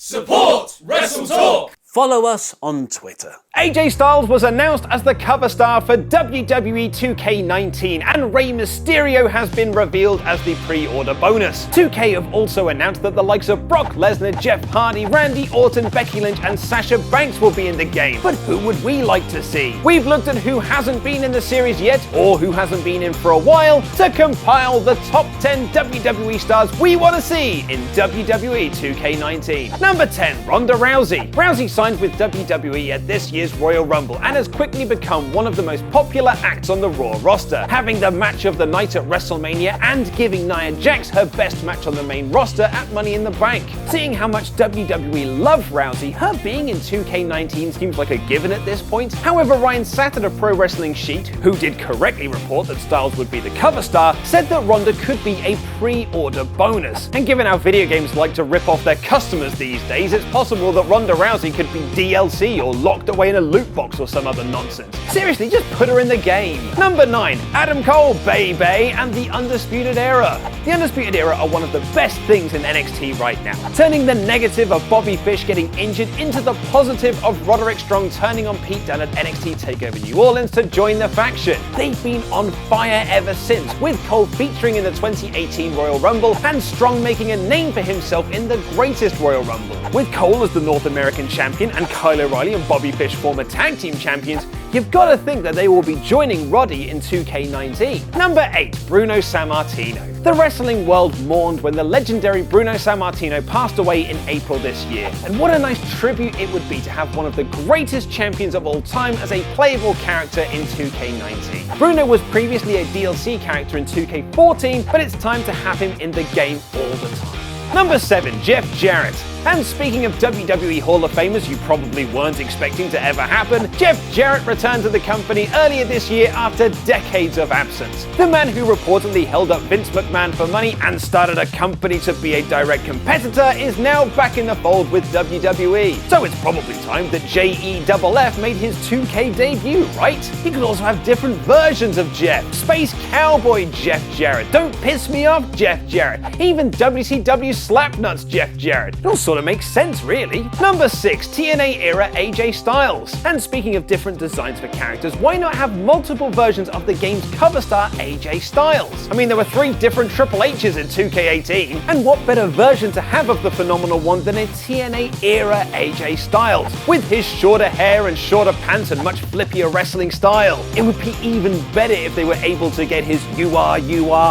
Support WrestleTalk! Follow us on Twitter. AJ Styles was announced as the cover star for WWE 2K19, and Rey Mysterio has been revealed as the pre-order bonus. 2K have also announced that the likes of Brock Lesnar, Jeff Hardy, Randy Orton, Becky Lynch, and Sasha Banks will be in the game. But who would we like to see? We've looked at who hasn't been in the series yet, or who hasn't been in for a while, to compile the top 10 WWE stars we want to see in WWE 2K19. Number 10, Ronda Rousey. Rousey signed with WWE at this year's Royal Rumble and has quickly become one of the most popular acts on the Raw roster, having the match of the night at WrestleMania and giving Nia Jax her best match on the main roster at Money in the Bank. Seeing how much WWE love Rousey, her being in 2K19 seems like a given at this point. However, Ryan Satter of Pro Wrestling Sheet, who did correctly report that Styles would be the cover star, said that Ronda could be a pre-order bonus. And given how video games like to rip off their customers these days, it's possible that Ronda Rousey could be DLC or locked away in a loot box or some other nonsense. Seriously, just put her in the game. Number 9, Adam Cole, baby, and the Undisputed Era. The Undisputed Era are one of the best things in NXT right now, turning the negative of Bobby Fish getting injured into the positive of Roderick Strong turning on Pete Dunne at NXT TakeOver New Orleans to join the faction. They've been on fire ever since, with Cole featuring in the 2018 Royal Rumble and Strong making a name for himself in the greatest Royal Rumble. With Cole as the North American champion and Kyle O'Reilly and Bobby Fish former tag team champions, you've got to think that they will be joining Roddy in 2K19. Number 8, Bruno Sammartino. The wrestling world mourned when the legendary Bruno Sammartino passed away in April this year, and what a nice tribute it would be to have one of the greatest champions of all time as a playable character in 2K19. Bruno was previously a DLC character in 2K14, but it's time to have him in the game all the time. Number 7, Jeff Jarrett. And speaking of WWE Hall of Famers you probably weren't expecting to ever happen, Jeff Jarrett returned to the company earlier this year after decades of absence. The man who reportedly held up Vince McMahon for money and started a company to be a direct competitor is now back in the fold with WWE. So it's probably time that JEFF made his 2K debut, right? You could also have different versions of Jeff. Space Cowboy Jeff Jarrett, Don't Piss Me Off Jeff Jarrett, even WCW Slapnuts Jeff Jarrett. It all sort of makes sense, really. Number 6, TNA era AJ Styles. And speaking of different designs for characters, why not have multiple versions of the game's cover star AJ Styles? I mean, there were 3 different Triple H's in 2K18, and what better version to have of the phenomenal one than a TNA era AJ Styles, with his shorter hair and shorter pants and much flippier wrestling style. It would be even better if they were able to get his you are,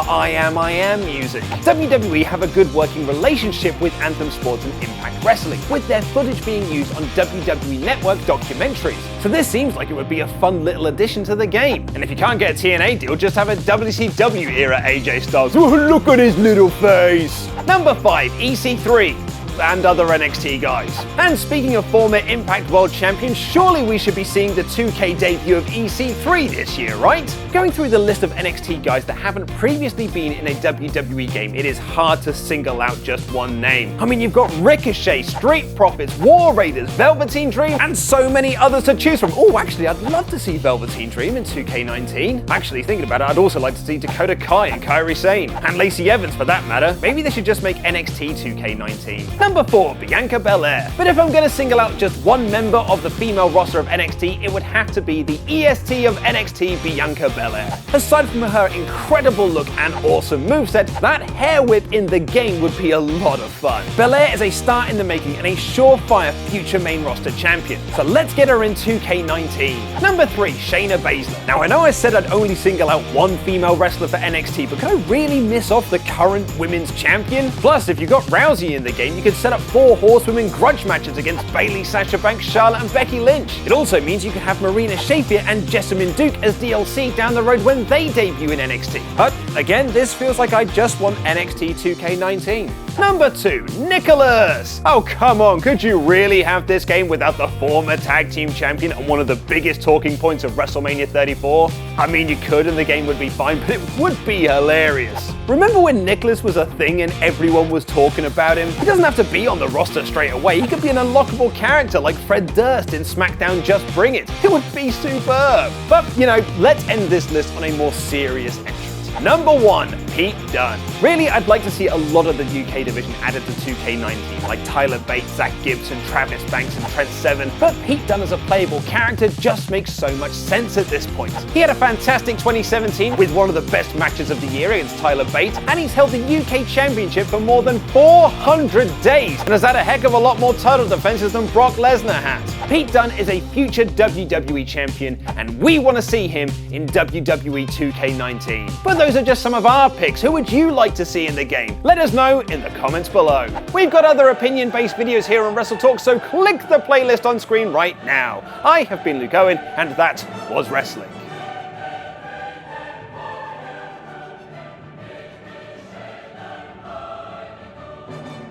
I am music. WWE have a good working relationship with Anthem Sports and Impact Wrestling, with their footage being used on WWE Network documentaries. So this seems like it would be a fun little addition to the game. And if you can't get a TNA deal, just have a WCW era AJ Styles. Ooh, look at his little face. Number 5, EC3 and other NXT guys. And speaking of former Impact World Champions, surely we should be seeing the 2K debut of EC3 this year, right? Going through the list of NXT guys that haven't previously been in a WWE game, it is hard to single out just one name. I mean, you've got Ricochet, Street Profits, War Raiders, Velveteen Dream, and so many others to choose from. Oh, actually, I'd love to see Velveteen Dream in 2K19. Actually, thinking about it, I'd also like to see Dakota Kai and Kairi Sane, and Lacey Evans for that matter. Maybe they should just make NXT 2K19. Number 4, Bianca Bella. But if I'm going to single out just one member of the female roster of NXT, it would have to be the EST of NXT, Bianca Belair. Aside from her incredible look and awesome moveset, that hair whip in the game would be a lot of fun. Belair is a star in the making and a surefire future main roster champion, so let's get her in 2K19. Number 3, Shayna Baszler. Now I know I said I'd only single out one female wrestler for NXT, but could I really miss off the current women's champion? Plus, if you got Rousey in the game, you could set up 4 horsewomen grudge matches against Bayley, Sasha Banks, Charlotte, and Becky Lynch. It also means you can have Marina Shafir and Jessamine Duke as DLC down the road when they debut in NXT. But again, this feels like I just want NXT 2K19. Number 2, Nikolas. Oh, come on, could you really have this game without the former tag team champion and one of the biggest talking points of WrestleMania 34? I mean, you could and the game would be fine, but it would be hilarious. Remember when Nikolas was a thing and everyone was talking about him? He doesn't have to be on the roster straight away. He could be an unlockable character like Fred Durst in SmackDown Just Bring It. It would be superb. But, you know, let's end this list on a more serious entrance. Number 1. Pete Dunn. Really, I'd like to see a lot of the UK division added to 2K19, like Tyler Bates, Zach Gibson, Travis Banks, and Trent Seven, but Pete Dunn as a playable character just makes so much sense at this point. He had a fantastic 2017 with one of the best matches of the year against Tyler Bates, and he's held the UK Championship for more than 400 days, and has had a heck of a lot more title defenses than Brock Lesnar has. Pete Dunn is a future WWE champion, and we want to see him in WWE 2K19. But those are just some of our picks. Who would you like to see in the game? Let us know in the comments below. We've got other opinion-based videos here on WrestleTalk, so click the playlist on screen right now. I have been Luke Owen, and that was wrestling.